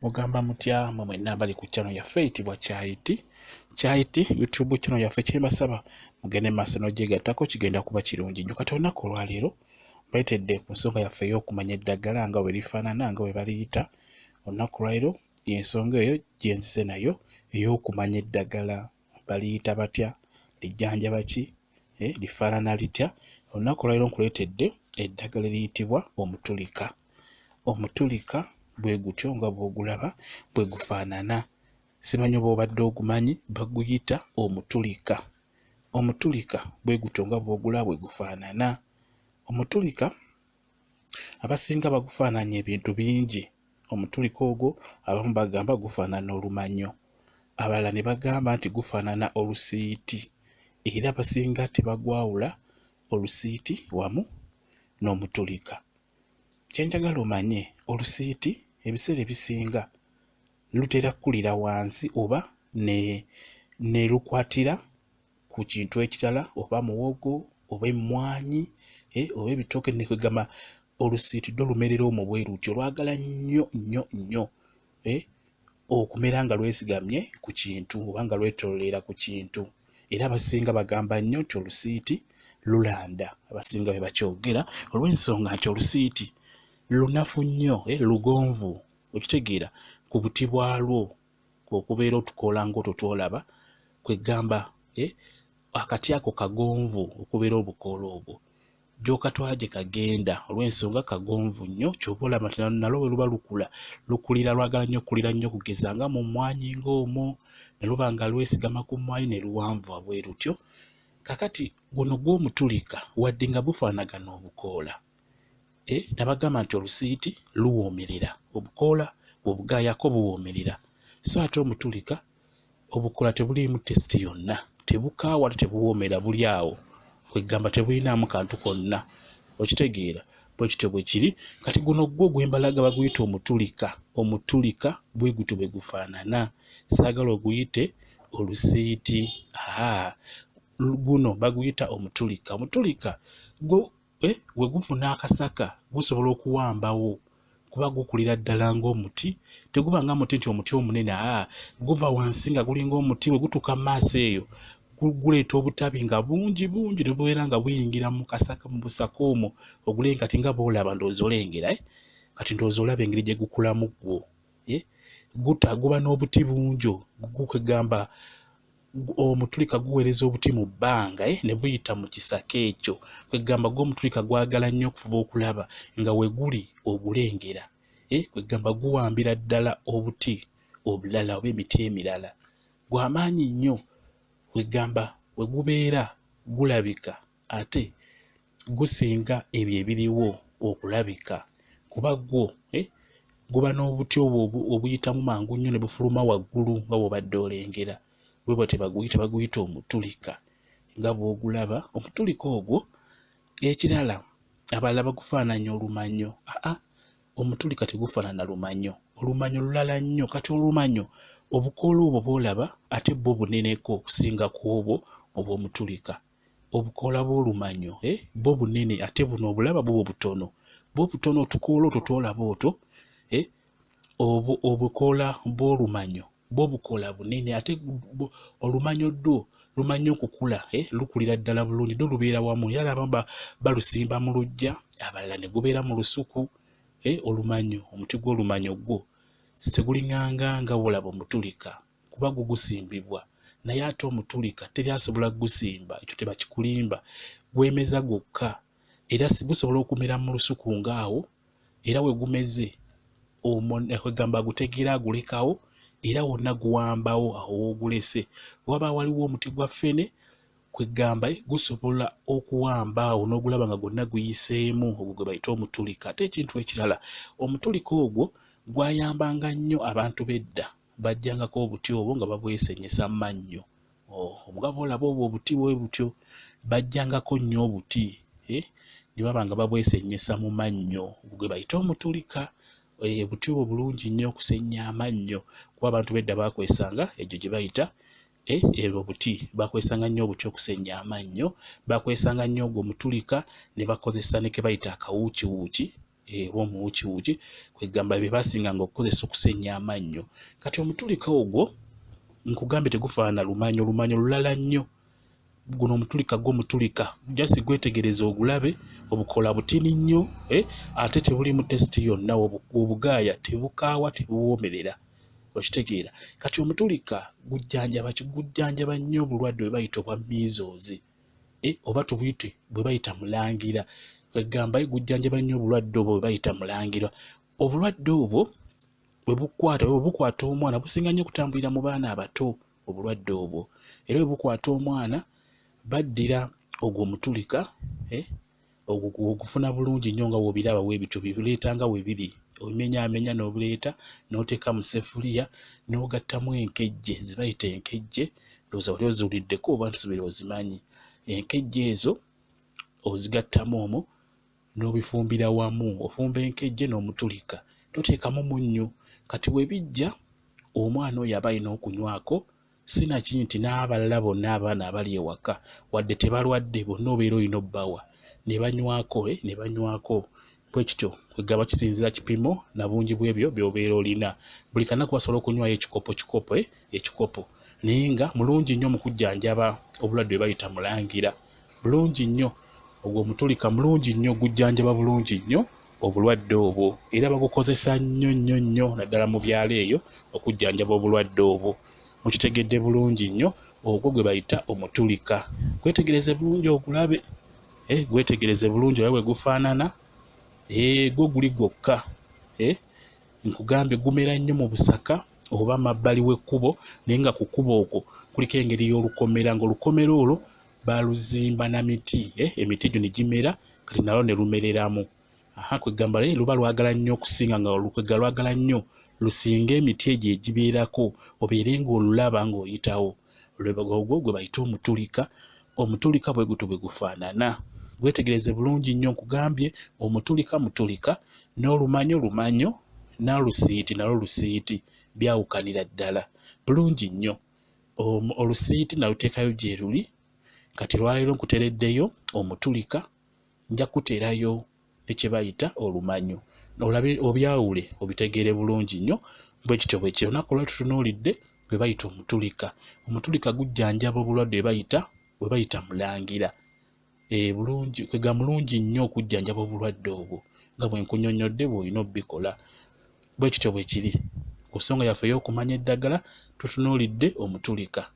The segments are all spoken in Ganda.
Mugamba mutya mwe nambali ku channel yaffe eyitibwa Kyaiti YouTube channel yaffe kyembasaba mugende maaso n'ogyegattako kigenda kuba kirungi nnyo. Kati olunaku olwaleero mbayitidde ku nsonga yaffe ey'okumanya eddagala nga bwe lifaanana nga bwe baliyita. Olunaku olwaleero y'ensonga eyo gye nzize nayo ey'okumanya eddagala baliyita batya, lijjanjaba ki, lifaanana litya. Olunaku olwaleero nkuleetedde eddagala eriyitibwa omutulika. Omutulika bwe gutyo nga bw'ogulaba bwe gufaanana. Simanyi oba obadde ogumanyi, baguyita omutulika. Omutulika bwe gutyo nga bw'ogulaba bwe gufaanana. Omutulika abasinga bagufaananya ebintu bingi. Omutulika ogwo abamu bagamba gufaanana olumanyo, abalala ne bagamba nti gufaanana olusiiti, era abasinga tebagwawula olusiiti wamu n'omutulika. Kye njagala omanye, olusiiti ebiseera ebisinga lutera kulira wansi oba ne lukwatira ku kintu ekirala, oba muwogo oba emmwanyi oba ebitooke. Ne kwegamba olusiiti lwo lumerera omwo bwe lutyo, lwagala nnyo nnyo nnyo okumera nga lwesigamye ku kintu oba nga lwetooloolera ku kintu. Era abasinga bagamba nnyo nti olusiiti lulanda, abasinga bwe bakyogera olw'ensonga nti olusiiti lunafu nnyo, lugonvu, okitegeera ku buti bwalwo okubeera otukoola ng'otwo twolaba, kwegamba akati ako kagonvu okubeera obukoola obwo, gy'okatwala gye kagenda olw'ensonga kagonvu nnyo. Ky'oba olaba nti nalwo bwe luba lukula, lukulira, lwagala nnyo okulira nnyo kugeza nga mu mmwanyi ng'omwo, ne luba nga lwesigama ku mmwanyi ne luwanvuwa bwe lutyo. Kakati guno gw'omutulika wadde nga bufaanagana obukoola, nabagamba nti olusiiti luwoomerera, obukoola bw'obugaayako buwoomerera, so ate omutulika obukoola tebuliimu tesiti yonna, tebukaawa tebuwoomera, buli awo, kwegamba tebulinaamu kantu konna, okitegeera bwe kityo bwe kiri. Kati guno gwo gwe mbalaga baguyita omutulika. Omutulika bwe gutyo bwe gufaanana, saagala oguyite olusiiti. Guno baguyita omutulika. Omutulika gwo we gufuna akasaka gusobola okuwambawo, kuba gukulira ddala ng'omuti, teguba nga muti nti omuti omunene, guva wansi nga gulinga omuti, we gutuuka mu maaso eyo guleeta obutabi nga bungi bungi, ne bubeera nga buyingira mu kasaka, mu busaka omwo ogule kati nga bw'olaba ndowooza olengera. Kati ndowooza olaba engeri gye gukulamu gwo, guba n'obuti bungi, kwegamba omutulika guweereza obuti mu bbanga ne buyita mu kisaka ekyo. Kwegamba gw'omutulika gwagala nnyo okufuba okulaba nga we guli ogulengera, kwegamba guwambira ddala obuti obulala oba emiti emirala, gw'amaanyi nnyo. Kwegamba we gubeera gulabika ate gusinga ebyo ebiriwo okulabika, kuba gwo guba n'obuti obwo obuyitamu mangu nnyo ne bufuluma waggulu nga bw'obadde olengera. Bwe bati baguyita omutulika nga bw'ogulaba. Omutulika ogwo ekirala abalala bagufaananya olumanyo. Omutulika tegufaanana lumanyo, olumanyo lulala nnyo. Kati olumanyo obukoola obwo bw'olaba ate bwo buneneko okusinga ku obwo obw'omutulika. Obukoola bw'olumanyo bwo bunene ate buno obulaba bwo butono, bwo butono. Otukoola otwo twolaba otwo, obukoola bw'olumanyo bwo bukoola bunene, ate olumanyo dwo lumanyi okukula, lukulira ddala bulungi, dwo lubeera wamu. Era abamu balusimba mu luggya, abalala ne gubeera mu lusuku. Olumanyo, omuti gw'olumanyo gwo tegulinganga nga bw'olaba omutulika, kuba gusimbibwa. Naye ate omutulika teri asobola gusimba, ekyo tebakikulimba, gwemeza gwokka. Era gusobola okumera mu lusuku ng'awo, era we gumeze kwegamba agutegeera agulekawo, era wonna guwambawo awo w'ogulese. Waba waliwo omuti gwa ffene, kwegamba gusobola okuwamba awo n'ogulaba nga gwonna guyiseemu, ogwo gwe bayita omutulika. Ate ekintu ekirala, omutulika ogwo gwayambanga nnyo abantu b'edda, bajjangako obuti obwo nga babwesenyesa mu mannyo. Nga bw'olaba obwo obuti bwe butyo, bajjangako nnyo obuti ne baba nga babwesenyesa mu mannyo, ogwo gwe bayita omutulika. Obuti obwo bulungi nnyo okusenya amannyo, kuba abantu b'edda bakwesanga egyo gye bayita obuti, bakwesanga nnyo obuti okusenya amannyo, bakwesanga nnyo ogwo omutulika ne bakozesa ne ke bayita akawuukiwuuki omuwukiwuki kwegamba bye basinganga okukozesa okusenya amannyo. Kati omutulika ogwo nkugambye tegufaana lumanyo lulala nnyo. Guno omutulika gw'omutulika jasi gwetegereza ogulabe obukola butini nnyo ate tebuli mu tesiti yonna obugaaya tebukaawa tebuwoomerera okitegeera. Kati omutulika gujjanjaba nnyo obulwadde bwe bayita obwa measles oba tubuyite bwe bayita mulangira. Kwegamba gujjanjaba nnyo obulwadde obwo bwe bayita mulangira. Obulwadde obwo bwe bukwata omwana businga nnyo kutambulira mu baana abato obulwadde obwo. Era bwe bukwata omwana baddira ogwo omutulika ogufuna bulungi nnyo nga w'obiraba weebityo bibireeta nga weebiri. Obimenyaamenya n'obuleeta n'oteeka mu sefuliya n'ogattamu enkejje ze bayita enkejje. Ndowooza wali oziwuliddeko oba nsuubira ozimanyi. Enkejje ezo ozigattamu omwo n'obifumbira wamu. Ofumba enkejje n'omutulika toteekamu munnyo. Kati webijja omwana oyo aba alina okunywako sinakiri nti n'abalala bonna abaana abali ewaka wadde tebalwadde bonna obeera olina obbawa ne banywako bwe kityo. Kwegamba kisinzira kipimo na bungi bw'ebyo by'obeera olina. Buli kanaku basobola okunywayo ekikopo naye nga mulungi nnyo mu kujjanjaba obulwadde bwe bayita mulangira. Bulungi nnyo ogwo omutulika, mulungi nnyo gujjanjaba bulungi nnyo obulwadde obwo era bagukozesa nnyo naddala mu byalo eyo okujjanjaba obulwadde obwo. Mukitegedde bulungi nnyo ogwo gwe bayita omutulika. Gwetegereze bulungi ogulabe gwetegereze bulungi olabe bwe gufaanana. Gwo guli gwokka. Nkugambye gumera nnyo mu busaka oba mabbali w'ekkubo naye nga ku kkubo okwo kuliko engeri y'olukomera ng'olukomera olwo baluzimba na miti. Emiti gyo ne gimera kati nalwo ne lumereramu. Kwegamba luba lwagala nnyo okusinga nga kwegala lwagala nnyo lusinga emiti egyo egibeerako obeere ng'olulaba ng'oyitawo. Ogwo gwe bayita omutulika. Omutulika bwe gutyo bwe gufaanana. Gwetegereze bulungi nnyo nkugambye omutulika n'olumanyo n'olusiiti nalwo lusiiti byawukanira ddala bulungi nnyo. Olusiiti naluteekayo gye luli. Kati lwaleero nkuteereddeyo omutulika, nja kuteerayo ne kye bayita olumanyo. Olabe obyawule obitegeere bulungi nnyo bwe kityo bwe kiri. Olunaku lwali tutunuulidde bwe bayita omutulika. Omutulika gujjanjaba obulwadde bwe bayita mulangira. Kwega mulungi nnyo okujjanjaba obulwadde obwo nga bwe nkunnyonnyodde bw'olina obbikola. Bwe kityo bwe kiri. Ku nsonga yaffe ey'okumanya eddagala tutunuulidde omutulika.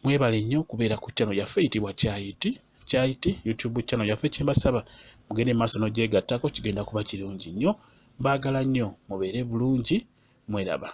Mwebale nnyo okubeera ku channel yaffe eyitibwa Kyayiti YouTube channel yaffe. Kye mbasaba mugende maaso n'ogyegattako, kigenda kuba kirungi nnyo. Mbaagala nnyo mubeere bulungi, mweraba.